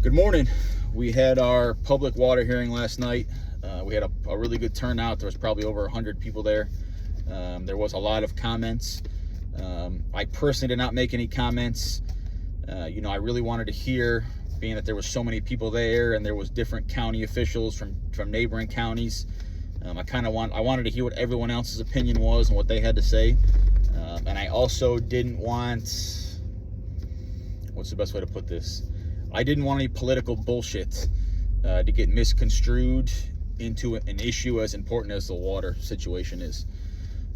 Good morning. We had our public water hearing last night. We had a really good turnout. There was probably over 100 people there. There was a lot of comments. I personally did not make any comments. I really wanted to hear, being that there was so many people there and there was different county officials from neighboring counties. I wanted to hear what everyone else's opinion was and what they had to say. And I also didn't want, what's the best way to put this? I didn't want any political bullshit to get misconstrued into an issue as important as the water situation is.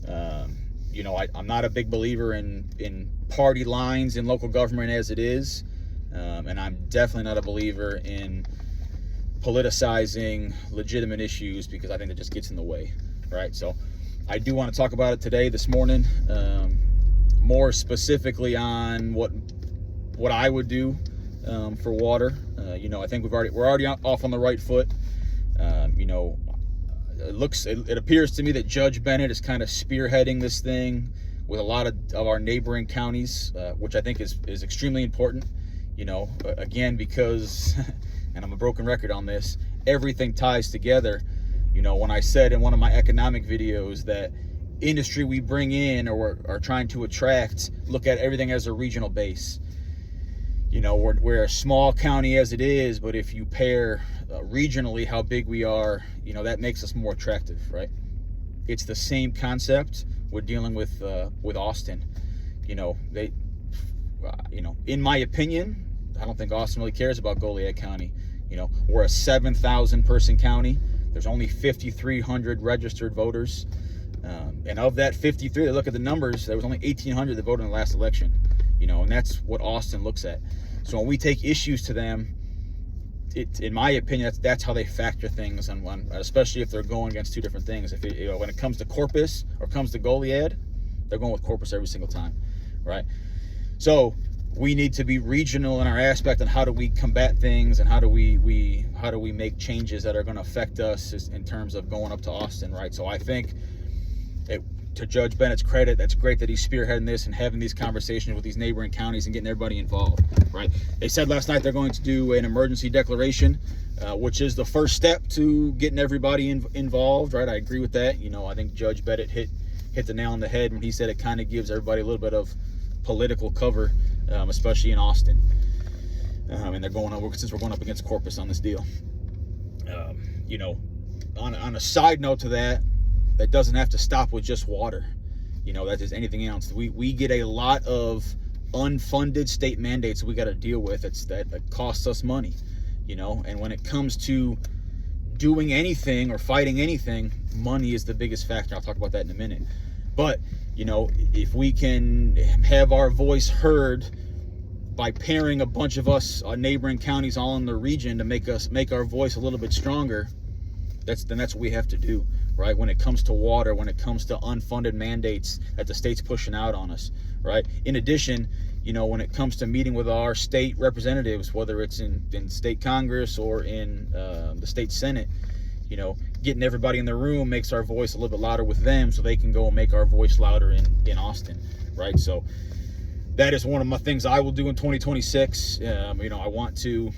I'm not a big believer in party lines in local government as it is. And I'm definitely not a believer in politicizing legitimate issues, because I think that just gets in the way, right? So I do want to talk about it this morning, more specifically on what I would do for water. I think we're already off on the right foot. It appears to me that Judge Bennett is kind of spearheading this thing with a lot of our neighboring counties, which I think is extremely important. Again, because, and I'm a broken record on this, everything ties together. When I said in one of my economic videos that industry we bring in or are trying to attract, look at everything as a regional base. We're a small county as it is, but if you pair regionally how big we are, that makes us more attractive, right? It's the same concept we're dealing with Austin. In my opinion, I don't think Austin really cares about Goliad County. We're a 7,000 person county. There's only 5,300 registered voters. And of that 53, look at the numbers, there was only 1,800 that voted in the last election. And that's what Austin looks at. So when we take issues to them, in my opinion, that's how they factor things on one, especially if they're going against two different things. When it comes to Corpus or comes to Goliad, they're going with Corpus every single time, right? So we need to be regional in our aspect on how do we combat things and how do we make changes that are going to affect us in terms of going up to Austin, right? So I think to Judge Bennett's credit, that's great that he's spearheading this and having these conversations with these neighboring counties and getting everybody involved, right? They said last night they're going to do an emergency declaration, which is the first step to getting everybody involved, right? I agree with that. I think Judge Bennett hit the nail on the head when he said it kind of gives everybody a little bit of political cover, especially in Austin. And they're since we're going up against Corpus on this deal. On a side note to that doesn't have to stop with just water. That is anything else. We get a lot of unfunded state mandates we got to deal with. That costs us money, and when it comes to doing anything or fighting anything, money is the biggest factor. I'll talk about that in a minute. But, if we can have our voice heard by pairing a bunch of us neighboring counties all in the region to make our voice a little bit stronger, that's what we have to do, right? When it comes to water, when it comes to unfunded mandates that the state's pushing out on us, right? In addition, when it comes to meeting with our state representatives, whether it's in state Congress or in the state Senate, getting everybody in the room makes our voice a little bit louder with them so they can go and make our voice louder in Austin, right? So that is one of my things I will do in 2026. I want to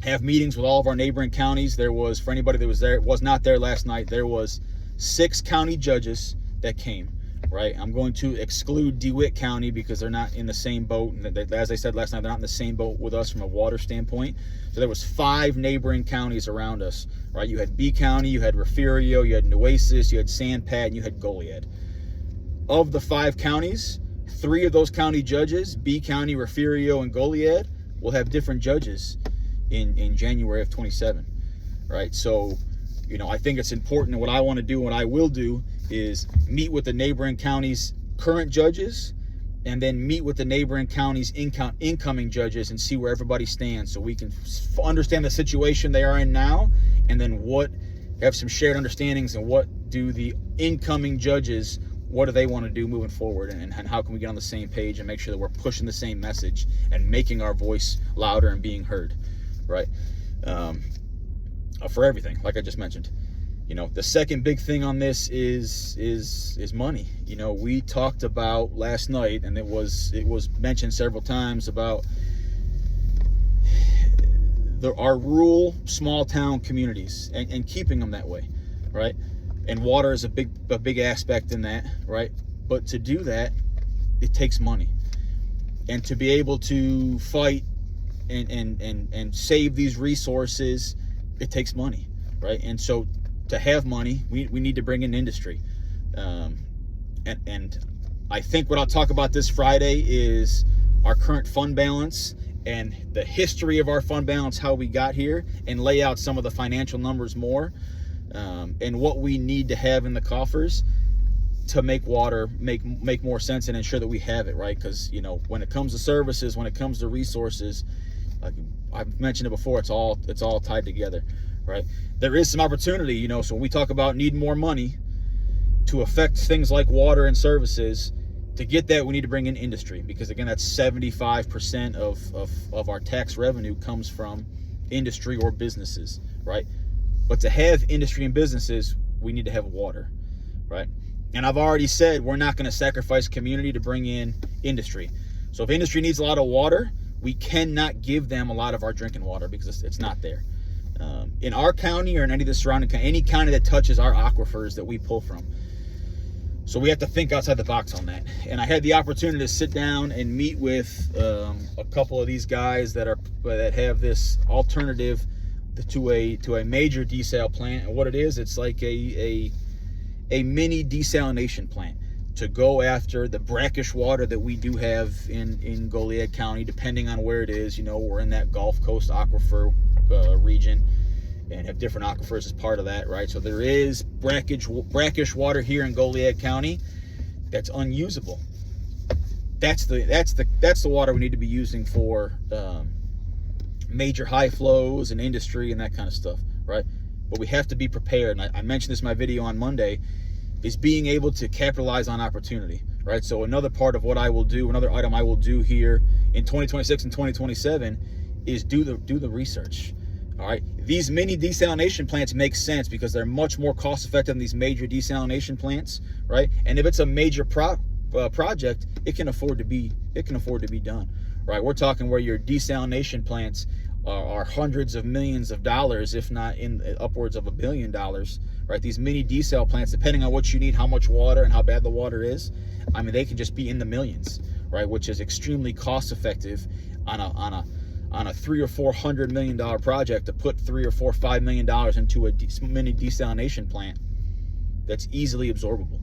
have meetings with all of our neighboring counties. There was, for anybody that was not there last night, there was 6 county judges that came, right? I'm going to exclude DeWitt County because they're not in the same boat. And as I said last night, they're not in the same boat with us from a water standpoint. So there was 5 neighboring counties around us, right? You had B County, you had Refugio, you had Nueces, you had San Pat, and you had Goliad. Of the 5 counties, 3 of those county judges, B County, Refugio, and Goliad, will have different judges in January of 27, right? So, I think it's important, and what I want to do, what I will do, is meet with the neighboring counties' current judges, and then meet with the neighboring counties' incoming judges and see where everybody stands, so we can understand the situation they are in now, and then have some shared understandings, and what do the incoming judges, what do they want to do moving forward, and how can we get on the same page and make sure that we're pushing the same message and making our voice louder and being heard, right? For everything, like I just mentioned. The second big thing on this is money. We talked about last night, and it was mentioned several times about our rural small town communities and keeping them that way, right? And water is a big aspect in that, right? But to do that, it takes money. And to be able to fight and save these resources, it takes money, right? And so to have money, we need to bring in industry. And I think what I'll talk about this Friday is our current fund balance and the history of our fund balance, how we got here, and lay out some of the financial numbers more, and what we need to have in the coffers to make water make more sense and ensure that we have it, right? Because, you know, when it comes to services, when it comes to resources, like I've mentioned it before, it's all tied together, right? There is some opportunity, you know, so when we talk about needing more money to affect things like water and services, to get that, we need to bring in industry, because again, that's 75% of our tax revenue comes from industry or businesses, right? But to have industry and businesses, we need to have water, right? And I've already said we're not going to sacrifice community to bring in industry. So if industry needs a lot of water, we cannot give them a lot of our drinking water because it's not there. In our county or in any of the surrounding county, any county that touches our aquifers that we pull from. So we have to think outside the box on that. And I had the opportunity to sit down and meet with a couple of these guys that have this alternative to a major desal plant. And what it is, it's like a mini desalination plant to go after the brackish water that we do have in Goliad County, depending on where it is. You know, we're in that Gulf Coast aquifer region, and have different aquifers as part of that, right? So there is brackish water here in Goliad County that's unusable. That's the water we need to be using for major high flows and industry and that kind of stuff, right? But we have to be prepared. And I mentioned this in my video on Monday, is being able to capitalize on opportunity, right? So another part of what I will do, another item I will do here in 2026 and 2027 is do the research. All right, these mini desalination plants make sense because they're much more cost effective than these major desalination plants, right? And if it's a major project, it can afford to be done, right? We're talking where your desalination plants are hundreds of millions of dollars, if not in upwards of $1 billion, right? These mini desal plants, depending on what you need, how much water and how bad the water is, I mean, they can just be in the millions, right? Which is extremely cost effective on a $300 or $400 million project to put $3 or $4 or $5 million into a mini desalination plant that's easily absorbable.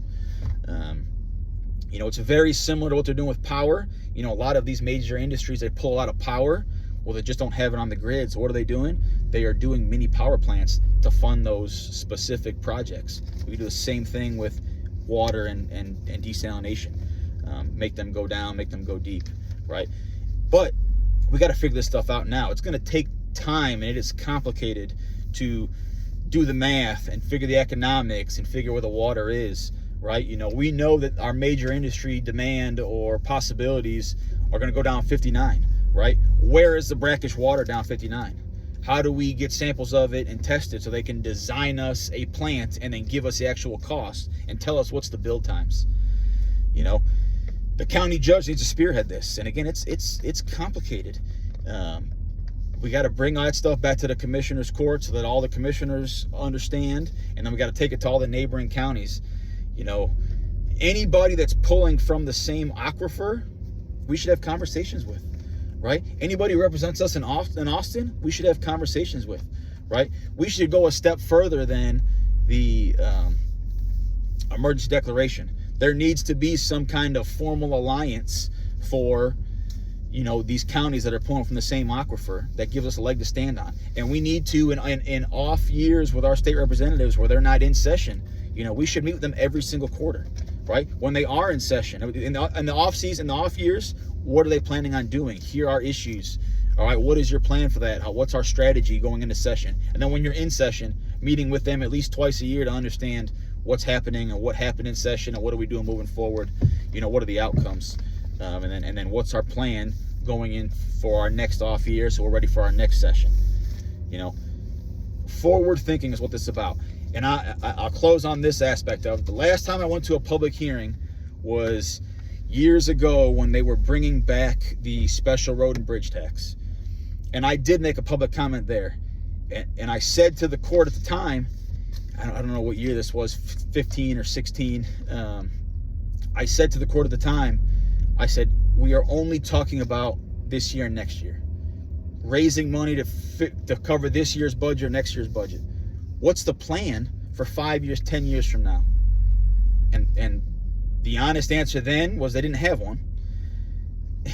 You know, it's very similar to what they're doing with power. You know, a lot of these major industries, they pull a lot of power. Well, they just don't have it on the grid. So what are they doing? They are doing mini power plants to fund those specific projects. We do the same thing with water and desalination. Make them go down, make them go deep, right? But we got to figure this stuff out now. It's going to take time, and it is complicated to do the math and figure the economics and figure where the water is, right? You know, we know that our major industry demand or possibilities are going to go down 59, right? Where is the brackish water down 59? How do we get samples of it and test it so they can design us a plant and then give us the actual cost and tell us what's the build times? You know, the county judge needs to spearhead this. And again, it's complicated. We got to bring all that stuff back to the commissioner's court so that all the commissioners understand. And then we got to take it to all the neighboring counties. You know, anybody that's pulling from the same aquifer, we should have conversations with, right? Anybody who represents us in Austin, we should have conversations with, right? We should go a step further than the emergency declaration. There needs to be some kind of formal alliance for, you know, these counties that are pulling from the same aquifer that gives us a leg to stand on. And we need to, in off years with our state representatives where they're not in session, you know, we should meet with them every single quarter, right? When they are in session, in the off season, in the off years, what are they planning on doing? Here are issues. All right, what is your plan for that? What's our strategy going into session? And then when you're in session, meeting with them at least twice a year to understand what's happening and what happened in session and what are we doing moving forward. You know, what are the outcomes? And then what's our plan going in for our next off year so we're ready for our next session. You know, forward thinking is what this is about. And I'll close on this aspect of the last time I went to a public hearing was years ago when they were bringing back the special road and bridge tax. And I did make a public comment there. And I said to the court at the time, I don't know what year this was, 15 or 16. I said to the court at the time, I said, we are only talking about this year and next year. Raising money to cover this year's budget or next year's budget. What's the plan for 5 years, 10 years from now? And the honest answer then was they didn't have one.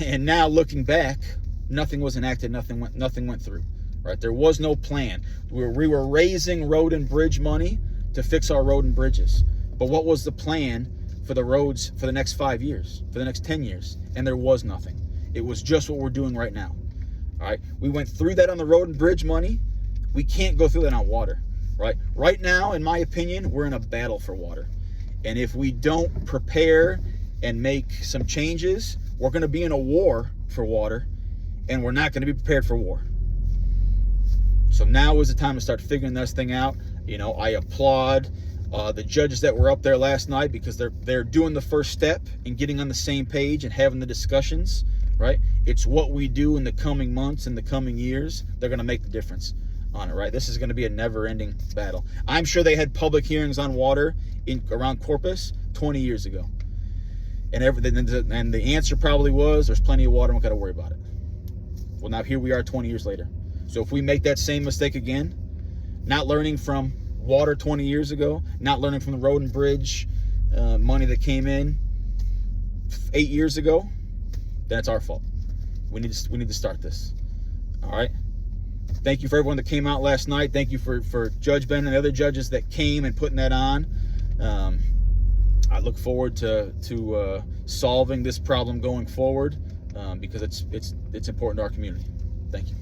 And now looking back, nothing was enacted, nothing went through. Right? There was no plan. We were raising road and bridge money to fix our road and bridges. But what was the plan for the roads for the next 5 years, for the next 10 years? And there was nothing. It was just what we're doing right now. All right? We went through that on the road and bridge money. We can't go through that on water. Right? Right now, in my opinion, we're in a battle for water. And if we don't prepare and make some changes, we're going to be in a war for water, and we're not going to be prepared for war. So now is the time to start figuring this thing out. You know, I applaud the judges that were up there last night because they're doing the first step and getting on the same page and having the discussions, right? It's what we do in the coming months and the coming years. They're going to make the difference on it, right? This is going to be a never-ending battle. I'm sure they had public hearings on water around Corpus 20 years ago. And the answer probably was, there's plenty of water, we don't got to worry about it. Well, now here we are 20 years later. So if we make that same mistake again, not learning from water 20 years ago, not learning from the road and bridge money that came in 8 years ago, then it's our fault. We need to start this. All right. Thank you for everyone that came out last night. Thank you for Judge Ben and the other judges that came and putting that on. I look forward to solving this problem going forward because it's important to our community. Thank you.